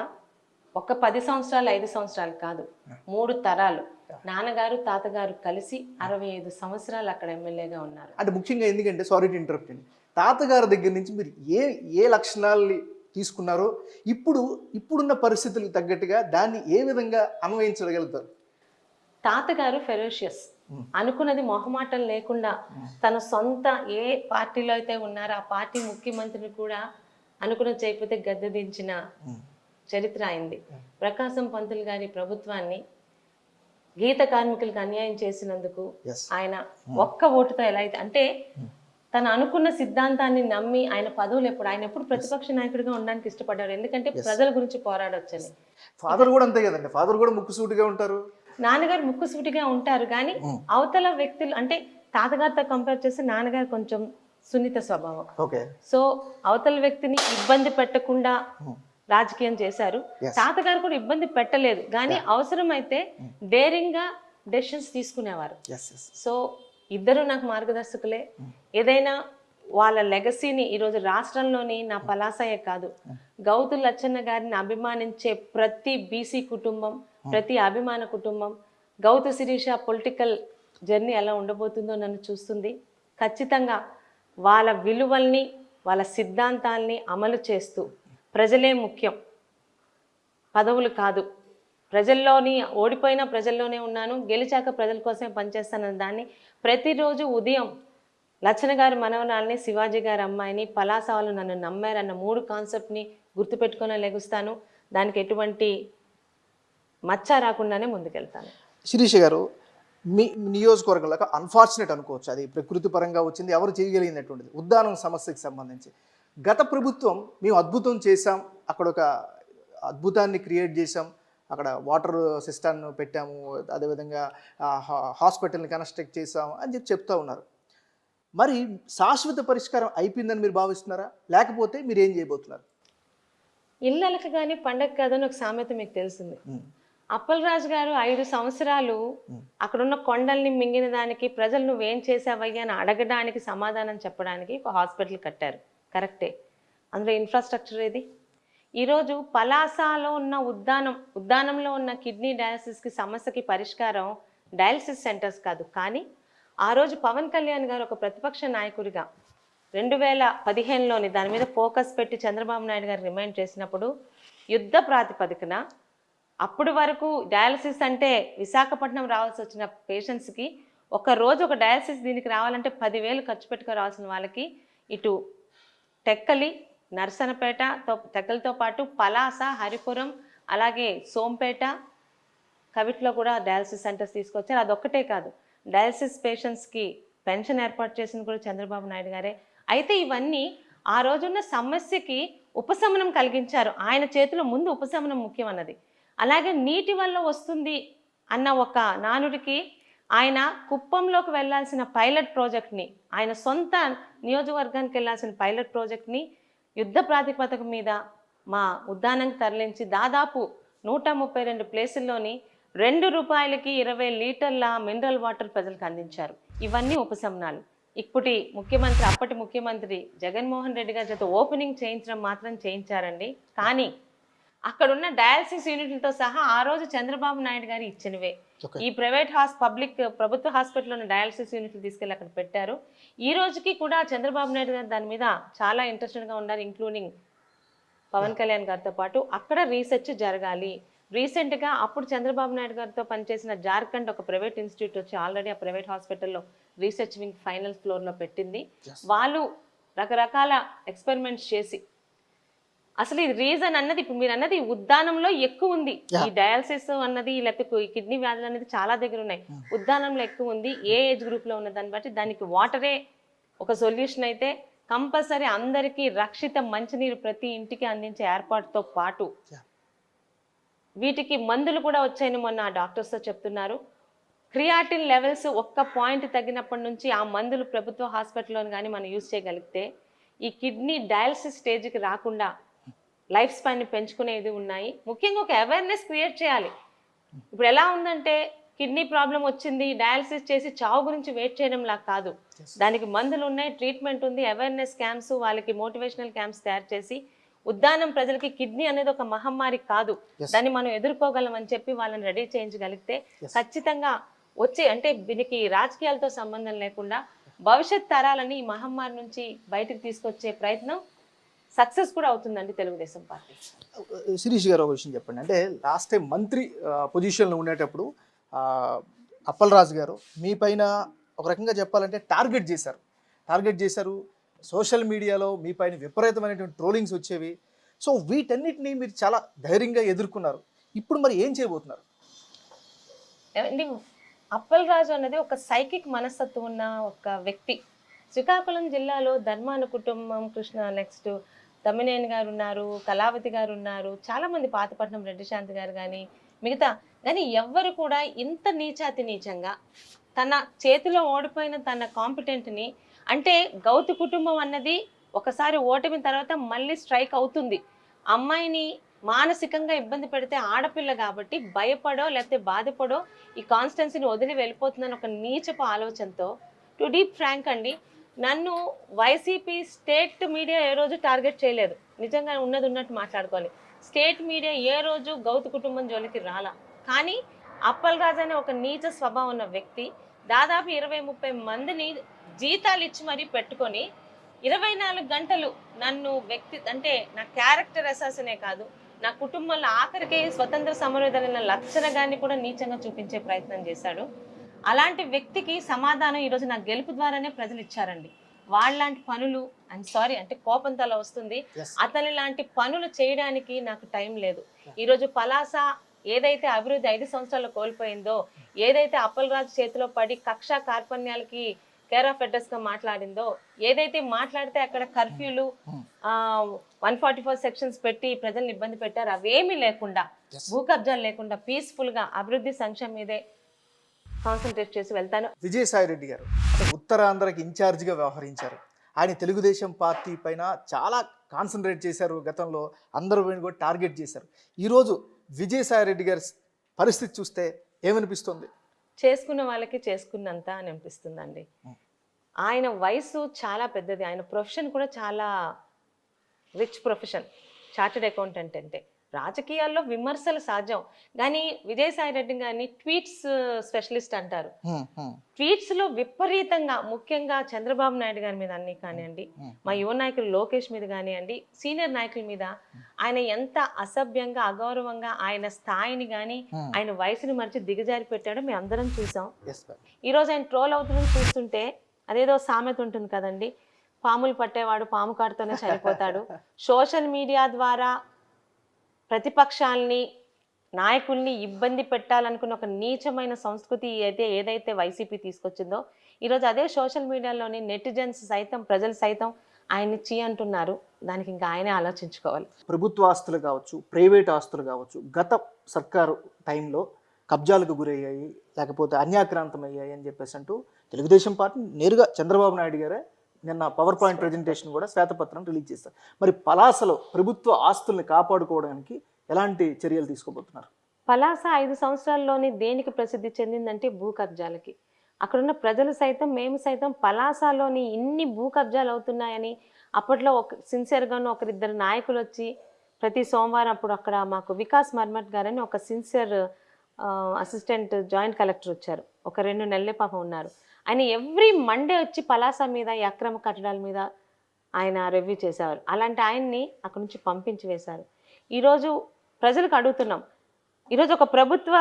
ఒక 10 సంవత్సరాలు 5 సంవత్సరాలు కాదు, 3 తరాలు, నాన్నగారు తాతగారు కలిసి 65 సంవత్సరాలు అక్కడ ఎమ్మెల్యేగా ఉన్నారు. అంటే ముఖ్యంగా ఎందుకంటే, సారీ టు ఇంటరప్ట్ అండి, తాతగారి దగ్గర నుంచి మీరు ఏ లక్షణాలని తీసుకున్నారో ఇప్పుడున్న పరిస్థితులకు తగ్గట్టుగా దాన్ని ఏ విధంగా అన్వయించగలుగుతారు? తాతగారు ఫెరోషియస్, అనుకున్నది మొహమాటం లేకుండా తన సొంత ఏ పార్టీలో అయితే ఉన్నారో ఆ పార్టీ ముఖ్యమంత్రిని కూడా అనుకున్నది చేయకపోతే గద్దె దించిన చరిత్ర అయింది. ప్రకాశం పంతులు గారి ప్రభుత్వాన్ని గీత కార్మికులకు అన్యాయం చేసినందుకు ఆయన ఒక్క ఓటుతో ఎలా అయితే, అంటే తను అనుకున్న సిద్ధాంతాన్ని నమ్మి ఆయన పదవులు ఆయన ఎప్పుడు ప్రతిపక్ష నాయకుడిగా ఉండడానికి ఇష్టపడ్డారు, ఎందుకంటే ప్రజల గురించి పోరాడొచ్చని. ఫాదర్ కూడా అంతే కదండి, ఫాదర్ కూడా ముక్కుసూటిగా ఉంటారు, నాన్నగారు ముక్కుసూటిగా ఉంటారు, కానీ అవతల వ్యక్తులు అంటే తాతగారితో కంపేర్ చేస్తే నాన్నగారు కొంచెం సున్నిత స్వభావం. సో అవతల వ్యక్తిని ఇబ్బంది పెట్టకుండా రాజకీయం చేశారు. తాతగారు కూడా ఇబ్బంది పెట్టలేదు, కానీ అవసరమైతే డేరింగ్ గా డెసిషన్స్ తీసుకునేవారు. సో ఇద్దరు నాకు మార్గదర్శకులే. ఏదైనా వాళ్ళ లెగసీని ఈరోజు రాష్ట్రంలోని నా పలాసయే కాదు, గౌతు లచ్చన్న గారిని అభిమానించే ప్రతి బీసీ కుటుంబం, ప్రతి అభిమాన కుటుంబం గౌతు శిరీష పొలిటికల్ జర్నీ ఎలా ఉండబోతుందో నన్ను చూస్తుంది. ఖచ్చితంగా వాళ్ళ విలువల్ని వాళ్ళ సిద్ధాంతాల్ని అమలు చేస్తూ ప్రజలే ముఖ్యం, పదవులు కాదు, ప్రజల్లోని ఓడిపోయినా ప్రజల్లోనే ఉన్నాను, గెలిచాక ప్రజల కోసమే పనిచేస్తానన్న దాన్ని ప్రతిరోజు ఉదయం లచ్చన గారి మనవరాల్ని, శివాజీ గారి అమ్మాయిని, పలాస వాళ్ళు నన్ను నమ్మారన్న 3 కాన్సెప్ట్ని గుర్తుపెట్టుకొని లెగుస్తాను. దానికి ఎటువంటి మచ్చ రాకుండానే ముందుకెళ్తాను. శిరీష గారు, మీ నియోజకవర్గంలో అన్ఫార్చునేట్ అనుకోవచ్చు, అది ప్రకృతి పరంగా వచ్చింది, ఎవరు చేయగలిగినటువంటిది ఉద్దానం సమస్యకి సంబంధించి. గత ప్రభుత్వం మేము అద్భుతం చేశాం, అక్కడ ఒక అద్భుతాన్ని క్రియేట్ చేశాం, అక్కడ వాటర్ సిస్టమ్ను పెట్టాము, అదేవిధంగా హాస్పిటల్ని కన్స్ట్రక్ట్ చేసాము అని చెప్తూ ఉన్నారు. మరి శాశ్వత పరిష్కారం అయిపోయిందని మీరు భావిస్తున్నారా, లేకపోతే మీరు ఏం చేయబోతున్నారు? ఇళ్ళకి కానీ పండగ కాదని ఒక సామెత మీకు తెలిసింది. అప్పలరాజు గారు 5 సంవత్సరాలు అక్కడున్న కొండల్ని మింగిన దానికి ప్రజలు నువ్వేం చేసావయ్యా అని అడగడానికి సమాధానం చెప్పడానికి ఒక హాస్పిటల్ కట్టారు, కరెక్టే. అందులో ఇన్ఫ్రాస్ట్రక్చర్ ఏది? ఈరోజు పలాసలో ఉన్న ఉద్దానంలో ఉన్న కిడ్నీ డయాలసిస్కి సమస్యకి పరిష్కారం డయాలసిస్ సెంటర్స్ కాదు. కానీ ఆ రోజు పవన్ కళ్యాణ్ గారు ఒక ప్రతిపక్ష నాయకుడిగా 2015లోని దాని మీద ఫోకస్ పెట్టి చంద్రబాబు నాయుడు గారు రిమైండ్ చేసినప్పుడు యుద్ధ ప్రాతిపదికన అప్పటి వరకు డయాలసిస్ అంటే విశాఖపట్నం రావాల్సి వచ్చిన పేషెంట్స్కి ఒక రోజు ఒక డయాలసిస్ దీనికి రావాలంటే 10,000 ఖర్చు పెట్టుకు రావాల్సిన వాళ్ళకి ఇటు టెక్కలి, నర్సనపేట, టెక్కలతో పాటు పలాస, హరిపురం, అలాగే సోంపేట, కవిట్లో కూడా డయాలసిస్ సెంటర్స్ తీసుకొచ్చారు. అదొక్కటే కాదు, డయాలసిస్ పేషెంట్స్కి పెన్షన్ ఏర్పాటు చేసింది కూడా చంద్రబాబు నాయుడు గారే. అయితే ఇవన్నీ ఆ రోజున్న సమస్యకి ఉపశమనం కలిగించారు. ఆయన చేతిలో ముందు ఉపశమనం ముఖ్యం అన్నది. అలాగే నీటి వల్ల వస్తుంది అన్న ఒక నానుడికి ఆయన కుప్పంలోకి వెళ్ళాల్సిన పైలట్ ప్రాజెక్ట్ని, ఆయన సొంత నియోజకవర్గానికి వెళ్ళాల్సిన పైలట్ ప్రాజెక్ట్ని యుద్ధ ప్రాతిపదిక మీద మా ఉద్దానంకి తరలించి దాదాపు 132 ప్లేసుల్లోని ₹2కి 20 లీటర్ల మినరల్ వాటర్ ప్రజలకు అందించారు. ఇవన్నీ ఉపశమనాలు. అప్పటి ముఖ్యమంత్రి జగన్మోహన్ రెడ్డి గారి చేత ఓపెనింగ్ చేయించడం మాత్రం చేయించారండి. కానీ అక్కడున్న డయాలసిస్ యూనిట్లతో సహా ఆ రోజు చంద్రబాబు నాయుడు గారు ఇచ్చినవే. ఈ ప్రైవేట్ ప్రభుత్వ హాస్పిటల్లో ఉన్న డయాలసిస్ యూనిట్లు తీసుకెళ్ళి అక్కడ పెట్టారు. ఈ రోజుకి కూడా చంద్రబాబు నాయుడు గారు దాని మీద చాలా ఇంట్రెస్టెడ్గా ఉన్నారు, ఇంక్లూడింగ్ పవన్ కళ్యాణ్ గారితో పాటు. అక్కడ రీసెర్చ్ జరగాలి. రీసెంట్గా అప్పుడు చంద్రబాబు నాయుడు గారితో పనిచేసిన జార్ఖండ్ ఒక ప్రైవేట్ ఇన్స్టిట్యూట్ వచ్చి ఆల్రెడీ ఆ ప్రైవేట్ హాస్పిటల్లో రీసెర్చ్ వింగ్ ఫైనల్ ఫ్లోర్లో పెట్టింది. వాళ్ళు రకరకాల ఎక్స్పెరిమెంట్స్ చేసి అసలు ఈ రీజన్ అన్నది ఇప్పుడు మీరు అన్నది ఉద్దానంలో ఎక్కువ ఉంది. ఈ డయాలసిస్ అన్నది లేకపోతే కిడ్నీ వ్యాధులు అనేది చాలా దగ్గర ఉన్నాయి, ఉద్దానంలో ఎక్కువ ఉంది. ఏ ఏజ్ గ్రూప్లో ఉన్న దాన్ని బట్టి దానికి వాటరే ఒక సొల్యూషన్ అయితే కంపల్సరీ అందరికీ రక్షిత మంచినీరు ప్రతి ఇంటికి అందించే ఏర్పాటుతో పాటు వీటికి మందులు కూడా వచ్చాయని మొన్న డాక్టర్స్తో చెప్తున్నారు. క్రియాటిన్ లెవెల్స్ ఒక్క పాయింట్ తగ్గినప్పటి నుంచి ఆ మందులు ప్రభుత్వ హాస్పిటల్లో కానీ మనం యూజ్ చేయగలిగితే ఈ కిడ్నీ డయాలసిస్ స్టేజ్కి రాకుండా లైఫ్ స్పాన్ని పెంచుకునేది ఉన్నాయి. ముఖ్యంగా ఒక అవేర్నెస్ క్రియేట్ చేయాలి. ఇప్పుడు ఎలా ఉందంటే కిడ్నీ ప్రాబ్లం వచ్చింది, డయాలసిస్ చేసి చావు గురించి వెయిట్ చేయడం లా కాదు, దానికి మందులు ఉన్నాయి, ట్రీట్మెంట్ ఉంది, అవేర్నెస్ క్యాంప్స్, వాళ్ళకి మోటివేషనల్ క్యాంప్స్ తయారు చేసి ఉద్దానం ప్రజలకి కిడ్నీ అనేది ఒక మహమ్మారి కాదు, దాన్ని మనం ఎదుర్కోగలం అని చెప్పి వాళ్ళని రెడీ చేయించగలిగితే ఖచ్చితంగా అంటే దీనికి రాజకీయాలతో సంబంధం లేకుండా భవిష్యత్ తరాలని ఈ మహమ్మారి నుంచి బయటకు తీసుకొచ్చే ప్రయత్నం సక్సెస్ కూడా అవుతుందండి తెలుగుదేశం పార్టీ. శిరీష్ గారు ఒక విషయం చెప్పండి. అంటే లాస్ట్ టైం మంత్రి పొజిషన్లో ఉండేటప్పుడు ఆ, అప్పలరాజు గారు మీ పైన ఒక రకంగా చెప్పాలంటే టార్గెట్ చేశారు. సోషల్ మీడియాలో మీ పైన విపరీతమైనటువంటి ట్రోలింగ్స్ వచ్చేవి. సో వీటన్నిటిని మీరు చాలా ధైర్యంగా ఎదుర్కొన్నారు. ఇప్పుడు మరి ఏం చేయబోతున్నారు? ఏమండి, అప్పలరాజు అన్నది ఒక సైకిక్ మనస్తత్వం ఉన్న ఒక వ్యక్తి. శ్రీకాకుళం జిల్లాలో ధర్మాన కుటుంబం, కృష్ణ, నెక్స్ట్ తమ్మినేని గారు ఉన్నారు, కళావతి గారు ఉన్నారు, చాలా మంది, పాతపట్నం రెడ్డి శాంతి గారు కానీ మిగతా, కానీ ఎవ్వరు కూడా ఇంత నీచాతి నీచంగా తన చేతిలో ఓడిపోయిన తన కాంపిటెంట్ని, అంటే గౌతు కుటుంబం అన్నది ఒకసారి ఓటమి తర్వాత మళ్ళీ స్ట్రైక్ అవుతుంది. అమ్మాయిని మానసికంగా ఇబ్బంది పెడితే ఆడపిల్ల కాబట్టి భయపడో లేకపోతే బాధపడో ఈ కాన్స్టెన్సీని వదిలి వెళ్ళిపోతుందని ఒక నీచపు ఆలోచనతో, టు డీప్ ఫ్రాంక్ అండి, నన్ను వైసీపీ స్టేట్ మీడియా ఏ రోజు టార్గెట్ చేయలేదు. నిజంగా ఉన్నది ఉన్నట్టు మాట్లాడుకోవాలి. స్టేట్ మీడియా ఏ రోజు గౌతు కుటుంబం జోలికి రాలా. కానీ అప్పలరాజు అనే ఒక నీచ స్వభావం ఉన్న వ్యక్తి దాదాపు 20-30 మందిని జీతాలు ఇచ్చి మరీ పెట్టుకొని 24 గంటలు నన్ను వ్యక్తి అంటే నా క్యారెక్టర్ అసాసనే కాదు, నా కుటుంబంలో ఆఖరికి స్వతంత్ర సమరయోధులైన లక్షణగాన్ని కూడా నీచంగా చూపించే ప్రయత్నం చేశాడు. అలాంటి వ్యక్తికి సమాధానం ఈరోజు నా గెలుపు ద్వారానే ప్రజలు ఇచ్చారండి. వాళ్ళలాంటి పనులు, ఐఎమ్ సారీ అంటే కోపంతో అలా వస్తుంది, అతని లాంటి పనులు చేయడానికి నాకు టైం లేదు. ఈరోజు పలాస ఏదైతే అభివృద్ధి 5 సంవత్సరాల్లో కోల్పోయిందో, ఏదైతే అప్పలరాజు చేతిలో పడి కక్ష కార్పణ్యాలకి కేర్ ఆఫ్ అడ్రస్ గా మాట్లాడిందో, ఏదైతే మాట్లాడితే అక్కడ కర్ఫ్యూలు 144 సెక్షన్స్ పెట్టి ప్రజల్ని ఇబ్బంది పెట్టారు, అవేమీ లేకుండా, భూ కబ్జాలు లేకుండా పీస్ఫుల్ గా అభివృద్ధి సంక్షేమం మీదే కాన్సన్ట్రేట్ చేసి వెళ్తాను. విజయసాయి రెడ్డి గారు అంటే ఉత్తరాంధ్రకి ఇన్ఛార్జిగా వ్యవహరించారు. ఆయన తెలుగుదేశం పార్టీ పైన చాలా కాన్సన్ట్రేట్ చేశారు. గతంలో అందరూ కూడా టార్గెట్ చేశారు. ఈరోజు విజయసాయి రెడ్డి గారి పరిస్థితి చూస్తే ఏమనిపిస్తుంది? చేసుకున్న వాళ్ళకి చేసుకున్నంత అని అనిపిస్తుందండి. ఆయన వయసు చాలా పెద్దది, ఆయన ప్రొఫెషన్ కూడా చాలా రిచ్ ప్రొఫెషన్, చార్టెడ్ అకౌంటెంట్. అంటే రాజకీయాల్లో విమర్శలు సాధ్యం, కానీ విజయసాయి రెడ్డి గారిని ట్వీట్స్ స్పెషలిస్ట్ అంటారు. ట్వీట్స్ లో విపరీతంగా, ముఖ్యంగా చంద్రబాబు నాయుడు గారి మీద అన్ని కానివ్వండి, మా యువ నాయకులు లోకేష్ మీద కానివ్వండి, సీనియర్ నాయకుల మీద ఆయన ఎంత అసభ్యంగా, అగౌరవంగా ఆయన స్థాయిని కానీ ఆయన వయసుని మరిచి దిగజారి పెట్టాడో మేము అందరం చూసాం. ఈరోజు ఆయన ట్రోల్ అవుతుందని చూస్తుంటే అదేదో సామెత ఉంటుంది కదండి, పాములు పట్టేవాడు పాము కాటుతోనే చనిపోతాడు. సోషల్ మీడియా ద్వారా ప్రతిపక్షాలని, నాయకుల్ని ఇబ్బంది పెట్టాలనుకున్న ఒక నీచమైన సంస్కృతి ఏదైతే వైసీపీ తీసుకొచ్చిందో, ఈరోజు అదే సోషల్ మీడియాలోని నెటిజన్స్ సైతం, ప్రజలు సైతం ఆయన్ని చీ అంటున్నారు. దానికి ఇంకా ఆయనే ఆలోచించుకోవాలి. ప్రభుత్వ ఆస్తులు కావచ్చు, ప్రైవేట్ ఆస్తులు కావచ్చు, గత సర్కారు టైంలో కబ్జాలకు గురయ్యాయి, లేకపోతే అన్యాక్రాంతమయ్యాయి అని చెప్పేసి అంటూ తెలుగుదేశం పార్టీ నేరుగా చంద్రబాబు నాయుడు గారే నిన్న పవర్ పాయింట్ ప్రెజెంటేషన్ కూడా శ్వేతపత్రం రిలీజ్ చేస్తారు. మరి పలాసలో ప్రభుత్వ ఆస్తుల్ని కాపాడుకోవడానికి ఎలాంటి చర్యలు తీసుకోబోతున్నారు? పలాస 5 సంవత్సరాల్లోని దేనికి ప్రసిద్ధి చెందిందంటే భూ కబ్జాలకి. అక్కడున్న ప్రజలు సైతం, మేము సైతం పలాసలోని ఇన్ని భూ కబ్జాలు అవుతున్నాయని అప్పట్లో సిన్సియర్గాను ఒకరిద్దరు నాయకులు వచ్చి ప్రతి సోమవారం, అప్పుడు అక్కడ మాకు వికాస్ మర్మట్ గారని ఒక సిన్సియర్ అసిస్టెంట్ జాయింట్ కలెక్టర్ వచ్చారు, ఒక 2 నెలలే పాపం ఉన్నారు. ఆయన ఎవ్రీ మండే వచ్చి పలాస మీద, ఈ అక్రమ కట్టడాల మీద ఆయన రివ్యూ చేసేవారు. అలాంటి ఆయన్ని అక్కడి నుంచి పంపించి వేశారు. ఈరోజు ప్రజలకు అడుగుతున్నాం, ఈరోజు ఒక ప్రభుత్వ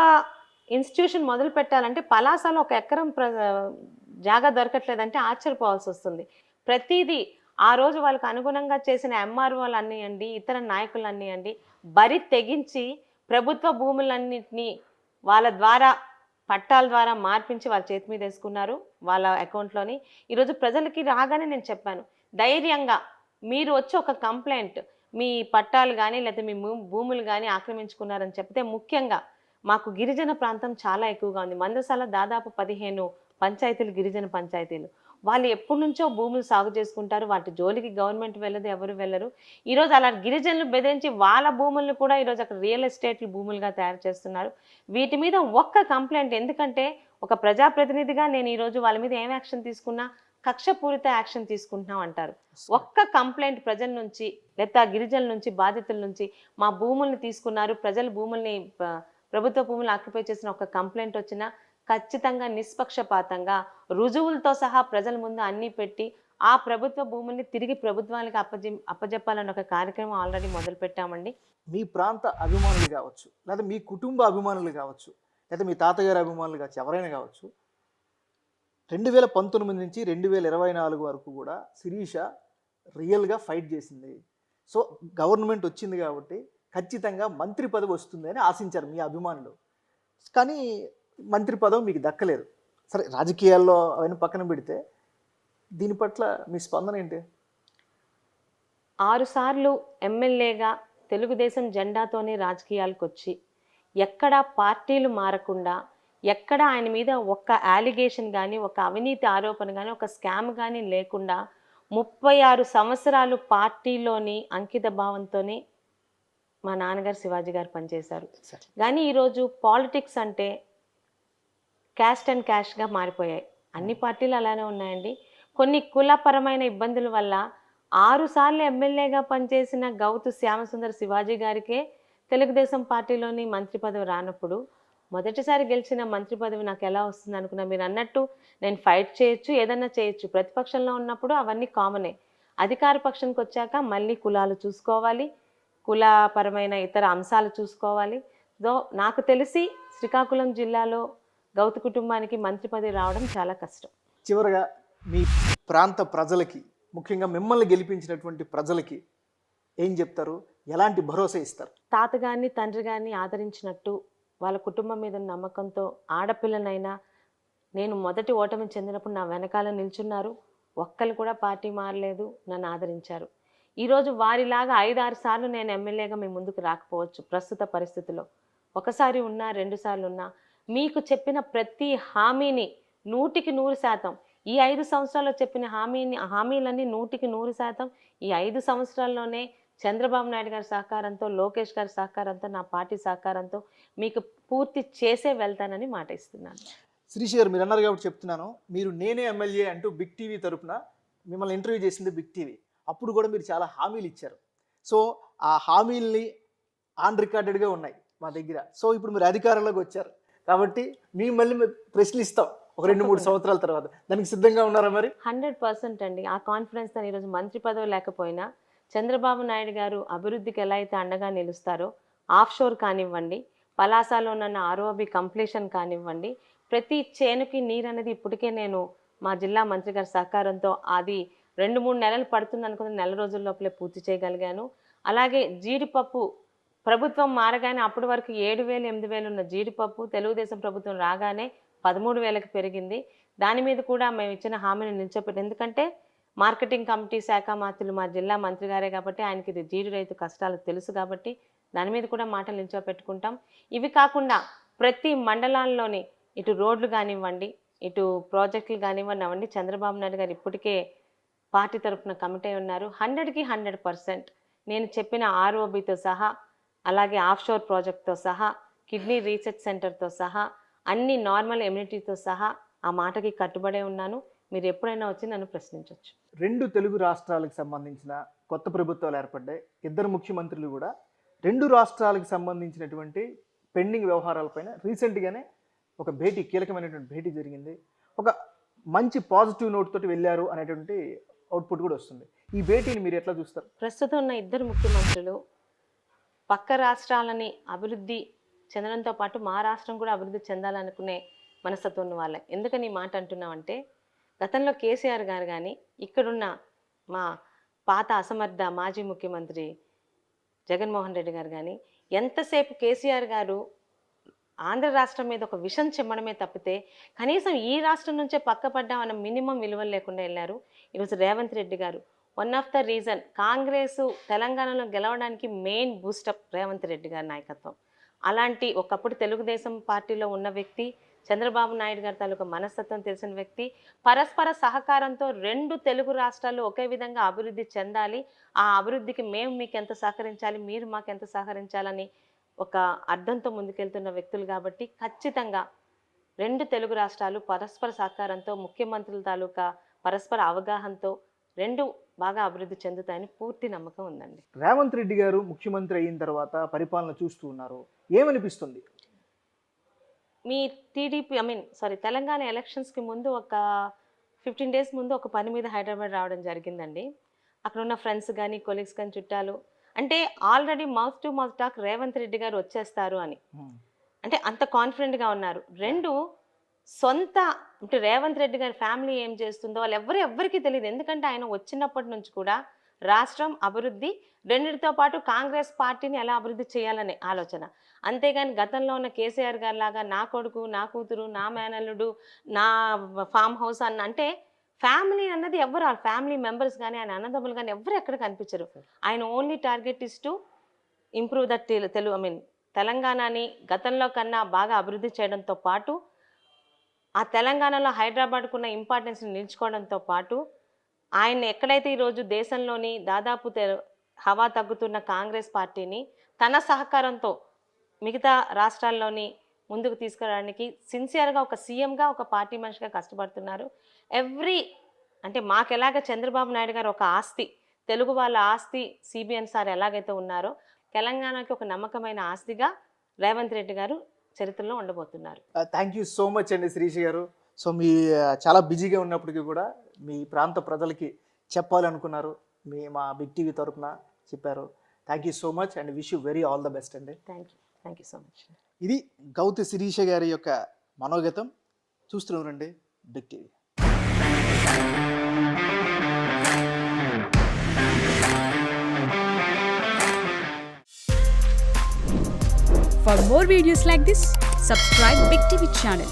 ఇన్స్టిట్యూషన్ మొదలు పెట్టాలంటే పలాసలో ఒక ఎకరం జాగా దొరకట్లేదంటే ఆశ్చర్యపోవాల్సి వస్తుంది. ప్రతిదీ ఆ రోజు వాళ్ళకి అనుగుణంగా చేసిన ఎంఆర్ఓలు అన్నీయండి, ఇతర నాయకులు అన్నీయండి, బరి తెగించి ప్రభుత్వ భూములన్నింటినీ వాళ్ళ ద్వారా, పట్టాల ద్వారా మార్పించి వాళ్ళ చేతి మీద వేసుకున్నారు, వాళ్ళ అకౌంట్లోని. ఈరోజు ప్రజలకి రాగానే నేను చెప్పాను, ధైర్యంగా మీరు వచ్చి ఒక కంప్లైంట్, మీ పట్టాలు కానీ లేకపోతే మీ భూములు కానీ ఆక్రమించుకున్నారని చెప్తే, ముఖ్యంగా మాకు గిరిజన ప్రాంతం చాలా ఎక్కువగా ఉంది. మందసాల దాదాపు 15 పంచాయతీలు గిరిజన పంచాయతీలు. వాళ్ళు ఎప్పటి నుంచో భూములు సాగు చేసుకుంటారు, వాటి జోలికి గవర్నమెంట్ వెళ్ళదు, ఎవరు వెళ్ళరు. ఈరోజు అలా గిరిజనులు బెదిరించి వాళ్ళ భూములను కూడా ఈరోజు అక్కడ రియల్ ఎస్టేట్ భూములుగా తయారు చేస్తున్నారు. వీటి మీద ఒక్క కంప్లైంట్, ఎందుకంటే ఒక ప్రజాప్రతినిధిగా నేను ఈరోజు వాళ్ళ మీద ఏం యాక్షన్ తీసుకున్నా కక్షపూరిత యాక్షన్ తీసుకుంటున్నాం అంటారు. ఒక్క కంప్లైంట్ ప్రజల నుంచి లేదా గిరిజనుల నుంచి, బాధితుల నుంచి, మా భూముల్ని తీసుకున్నారు, ప్రజల భూముల్ని, ప్రభుత్వ భూములు ఆక్యుపై చేసిన ఒక కంప్లైంట్ వచ్చినా ఖచ్చితంగా నిష్పక్షపాతంగా రుజువులతో సహా ప్రజల ముందు అన్నీ పెట్టి ఆ ప్రభుత్వ భూముల్ని తిరిగి ప్రభుత్వానికి అప్పజెప్పాలని ఒక కార్యక్రమం ఆల్రెడీ మొదలు పెట్టామండి. మీ ప్రాంత అభిమానులు కావచ్చు, లేదా మీ కుటుంబ అభిమానులు కావచ్చు, లేదా మీ తాతగారి అభిమానులు కావచ్చు, ఎవరైనా కావచ్చు, 2019 నుంచి 2024 వరకు కూడా శిరీష రియల్గా ఫైట్ చేసింది. సో గవర్నమెంట్ వచ్చింది కాబట్టి ఖచ్చితంగా మంత్రి పదవి వస్తుంది అని ఆశించారు మీ అభిమానులు. కానీ మంత్రి పదవి మీకు దక్కలేదు. సరే, రాజకీయాల్లో అవన్నీ పక్కన పెడితే దీని పట్ల మీ స్పందన ఏంటి? 6 సార్లు ఎమ్మెల్యేగా తెలుగుదేశం జెండాతోనే రాజకీయాలకు వచ్చి ఎక్కడా పార్టీలు మారకుండా, ఎక్కడ ఆయన మీద ఒక్క అలిగేషన్ కానీ, ఒక అవినీతి ఆరోపణ కానీ, ఒక స్కామ్ కానీ లేకుండా 36 సంవత్సరాలు పార్టీలోని అంకిత భావంతోనే మా నాన్నగారు శివాజీ గారు పనిచేశారు. కానీ ఈరోజు పాలిటిక్స్ అంటే క్యాస్ట్ అండ్ క్యాష్గా మారిపోయాయి. అన్ని పార్టీలు అలానే ఉన్నాయండి. కొన్ని కులపరమైన ఇబ్బందుల వల్ల 6 సార్లు ఎమ్మెల్యేగా పనిచేసిన గౌతు శ్యామసుందర్ శివాజీ గారికే తెలుగుదేశం పార్టీలోని మంత్రి పదవి రానప్పుడు మొదటిసారి గెలిచిన మంత్రి పదవి నాకు ఎలా వస్తుంది అనుకున్నా? మీరు అన్నట్టు నేను ఫైట్ చేయొచ్చు, ఏదన్నా చేయొచ్చు. ప్రతిపక్షంలో ఉన్నప్పుడు అవన్నీ కామనే. అధికార పక్షంకి వచ్చాక మళ్ళీ కులాలు చూసుకోవాలి, కులపరమైన ఇతర అంశాలు చూసుకోవాలి. నాకు తెలిసి శ్రీకాకుళం జిల్లాలో గౌతు కుటుంబానికి మంత్రి పదవి రావడం చాలా కష్టం. చివరగా మీ ప్రాంత ప్రజలకి, ముఖ్యంగా మిమ్మల్ని గెలిపించినటువంటి ప్రజలకి ఏం చెప్తారు? ఎలాంటి భరోసా ఇస్తారు? తాతగారిని తండ్రి గారిని ఆదరించినట్టు వాళ్ళ కుటుంబం మీద ఉన్న నమ్మకంతో ఆడపిల్లనైనా నేను మొదటి ఓటమి చెందినప్పుడు నా వెనకాల నిల్చున్నారు. ఒక్కరు కూడా పార్టీ మారలేదు, నన్ను ఆదరించారు. ఈరోజు వారిలాగా 5-6 సార్లు నేను ఎమ్మెల్యేగా మీ ముందుకు రాకపోవచ్చు ప్రస్తుత పరిస్థితిలో. ఒకసారి ఉన్నా, 2 సార్లు ఉన్నా, మీకు చెప్పిన ప్రతి హామీని 100% ఈ 5 సంవత్సరాల్లో చెప్పిన హామీలన్నీ 100% ఈ 5 సంవత్సరాల్లోనే చంద్రబాబు నాయుడు గారి సహకారంతో, లోకేష్ గారి సహకారంతో, నా పార్టీ సహకారంతో మీకు పూర్తి చేసే వెళ్తానని మాట ఇస్తున్నాను. శిరీష గారు, మీరు అన్నారు కాబట్టి చెప్తున్నాను. మీరు నేనే ఎమ్మెల్యే అంటూ బిగ్ టీవీ తరపున మిమ్మల్ని ఇంటర్వ్యూ చేసింది బిగ్ టీవీ. అప్పుడు కూడా మీరు చాలా హామీలు ఇచ్చారు. సో ఆ హామీల్ని ఆన్ రికార్డెడ్గా ఉన్నాయి మా దగ్గర. సో ఇప్పుడు మీరు అధికారంలోకి వచ్చారు కాబట్టి మళ్ళీ ప్రశ్నలు ఇస్తాం ఒక 2-3 సంవత్సరాల తర్వాత. దానికి సిద్ధంగా ఉన్నారా మరి? 100% అండి. ఆ కాన్ఫిడెన్స్తో ఈరోజు మంత్రి పదవి లేకపోయినా చంద్రబాబు నాయుడు గారు అభివృద్ధికి ఎలా అయితే అండగా నిలుస్తారో, ఆఫ్షోర్ కానివ్వండి, పలాసలో ఉన్న ఆర్ఓబి కంప్లీషన్ కానివ్వండి, ప్రతి చేనుకి నీరు అనేది ఇప్పటికే నేను మా జిల్లా మంత్రి గారి సహకారంతో అది 2-3 నెలలు పడుతుంది అనుకున్న నెల రోజుల లోపలే పూర్తి చేయగలిగాను. అలాగే జీడిపప్పు ప్రభుత్వం మారగానే అప్పటి వరకు 7,000, 8,000 ఉన్న జీడిపప్పు తెలుగుదేశం ప్రభుత్వం రాగానే 13,000కి పెరిగింది. దాని మీద కూడా మేము ఇచ్చిన హామీని నిలిచిపెట్టి, ఎందుకంటే మార్కెటింగ్ కమిటీ శాఖ మాత్రులు మా జిల్లా మంత్రి గారే కాబట్టి ఆయనకి ఇది జీడి రైతు కష్టాలు తెలుసు కాబట్టి దాని మీద కూడా మాటలు నిలిచిపెట్టుకుంటాం. ఇవి కాకుండా ప్రతి మండలాల్లోని ఇటు రోడ్లు కానివ్వండి, ఇటు ప్రాజెక్టులు కానివ్వండి, అవన్నీ చంద్రబాబు నాయుడు గారు ఇప్పటికే పార్టీ తరఫున కమిటీ ఉన్నారు. 100కి 100% నేను చెప్పిన ఆర్ఓబితో సహా, అలాగే ఆఫ్షోర్ ప్రాజెక్ట్తో సహా, కిడ్నీ రీసెర్చ్ సెంటర్తో సహా, అన్ని నార్మల్ ఎమ్యూనిటీతో సహా ఆ మాటకి కట్టుబడే ఉన్నాను. మీరు ఎప్పుడైనా వచ్చి నన్ను ప్రశ్నించవచ్చు. 2 తెలుగు రాష్ట్రాలకు సంబంధించిన కొత్త ప్రభుత్వాలు ఏర్పడ్డాయి. 2 ముఖ్యమంత్రులు కూడా 2 రాష్ట్రాలకు సంబంధించినటువంటి పెండింగ్ వ్యవహారాలపైన రీసెంట్గానే ఒక కీలకమైనటువంటి భేటీ జరిగింది. ఒక మంచి పాజిటివ్ నోట్ తోటి వెళ్ళారు అనేటువంటి అవుట్పుట్ కూడా వస్తుంది. ఈ భేటీని మీరు ఎట్లా చూస్తారు? ప్రస్తుతం ఉన్న 2 ముఖ్యమంత్రులు పక్క రాష్ట్రాలని అభివృద్ధి చెందడంతో పాటు మా రాష్ట్రం కూడా అభివృద్ధి చెందాలనుకునే మనస్తత్వం ఉన్న వాళ్ళే. ఎందుకని ఈ మాట అంటున్నామంటే, గతంలో కేసీఆర్ గారు కానీ, ఇక్కడున్న మా పాత అసమర్థ మాజీ ముఖ్యమంత్రి జగన్మోహన్ రెడ్డి గారు కానీ, ఎంతసేపు కేసీఆర్ గారు ఆంధ్ర రాష్ట్రం మీద ఒక విషం చెమ్మడమే తప్పితే కనీసం ఈ రాష్ట్రం నుంచే పక్కపడ్డామన్న మినిమం విలువలు లేకుండా వెళ్ళారు. ఈరోజు రేవంత్ రెడ్డి గారు one of the reason Congress తెలంగాణలో గెలవడానికి మెయిన్ బూస్టప్ రేవంత్ రెడ్డి గారి నాయకత్వం. అలాంటి ఒకప్పుడు తెలుగుదేశం పార్టీలో ఉన్న వ్యక్తి, చంద్రబాబు నాయుడు గారి తాలూకా మనస్తత్వం తెలిసిన వ్యక్తి, పరస్పర సహకారంతో 2 తెలుగు రాష్ట్రాలు ఒకే విధంగా అభివృద్ధి చెందాలి, ఆ అభివృద్ధికి మేము మీకు ఎంత సహకరించాలి, మీరు మాకు ఎంత సహకరించాలని ఒక అర్థంతో ముందుకెళ్తున్న వ్యక్తులు కాబట్టి ఖచ్చితంగా 2 తెలుగు రాష్ట్రాలు పరస్పర సహకారంతో, ముఖ్యమంత్రుల తాలూకా పరస్పర అవగాహనతో 2 బాగా అభివృద్ధి చెందుతాయని పూర్తి నమ్మకం ఉందండి. రేవంత్ రెడ్డి గారు ముఖ్యమంత్రి అయిన తర్వాత పరిపాలన చూస్తూ ఉన్నారు, ఏమనిపిస్తుంది? మీ తెలంగాణ ఎలక్షన్స్కి ముందు ఒక 15 డేస్ ముందు ఒక పని మీద హైదరాబాద్ రావడం జరిగిందండి. అక్కడ ఉన్న ఫ్రెండ్స్ కానీ, కొలీగ్స్ కానీ, చుట్టాలు అంటే already mouth to mouth talk Revanth Reddy గారు వచ్చేస్తారు అని. అంటే అంత కాన్ఫిడెంట్‌గా ఉన్నారు. 2 సొంత అంటే రేవంత్ రెడ్డి గారి ఫ్యామిలీ ఏం చేస్తుందో ఎవ్వరికీ తెలీదు. ఎందుకంటే ఆయన వచ్చినప్పటి నుంచి కూడా రాష్ట్రం అభివృద్ధి, రెండిటితో పాటు కాంగ్రెస్ పార్టీని ఎలా అభివృద్ధి చేయాలనే ఆలోచన. అంతేగాని గతంలో ఉన్న కేసీఆర్ గారిలాగా నా కొడుకు, నా కూతురు, నా మేనల్లుడు, నా ఫామ్ హౌస్ అంటే ఫ్యామిలీ అన్నది ఎవ్వరు, ఆ ఫ్యామిలీ మెంబర్స్ కానీ, ఆయన అన్నదమ్ములు కానీ ఎవ్వరు ఎక్కడ కనిపించరు. ఆయన only target is to improve that తెలంగాణని గతంలో కన్నా బాగా అభివృద్ధి చేయడంతో పాటు, ఆ తెలంగాణలో హైదరాబాద్కున్న ఇంపార్టెన్స్ని నిలుచుకోవడంతో పాటు, ఆయన ఎక్కడైతే ఈరోజు దేశంలోని దాదాపు హవా తగ్గుతున్న కాంగ్రెస్ పార్టీని తన సహకారంతో మిగతా రాష్ట్రాల్లోని ముందుకు తీసుకురావడానికి సిన్సియర్గా ఒక సీఎంగా, ఒక పార్టీ మనిషిగా కష్టపడుతున్నారు. అంటే మాకెలాగ చంద్రబాబు నాయుడు గారు ఒక ఆస్తి, తెలుగు వాళ్ళ ఆస్తి సిబిఎన్ సార్ ఎలాగైతే ఉన్నారో, తెలంగాణకి ఒక నమ్మకమైన ఆస్తిగా రేవంత్ రెడ్డి గారు చరిత్రలో ఉండబోతున్నారు. థ్యాంక్ యూ సో మచ్ అండి శిరీష గారు. సో మీ చాలా బిజీగా ఉన్నప్పటికీ కూడా మీ ప్రాంత ప్రజలకి చెప్పాలనుకున్నారు, మా బిగ్ టీవీ తరపున చెప్పారు. Thank you so much and wish you very all the best అండి. Thank you so much. ఇది గౌతు శిరీష గారి యొక్క మనోగతం. చూస్తున్నారండి big TV. For more videos like this, subscribe Big TV channel.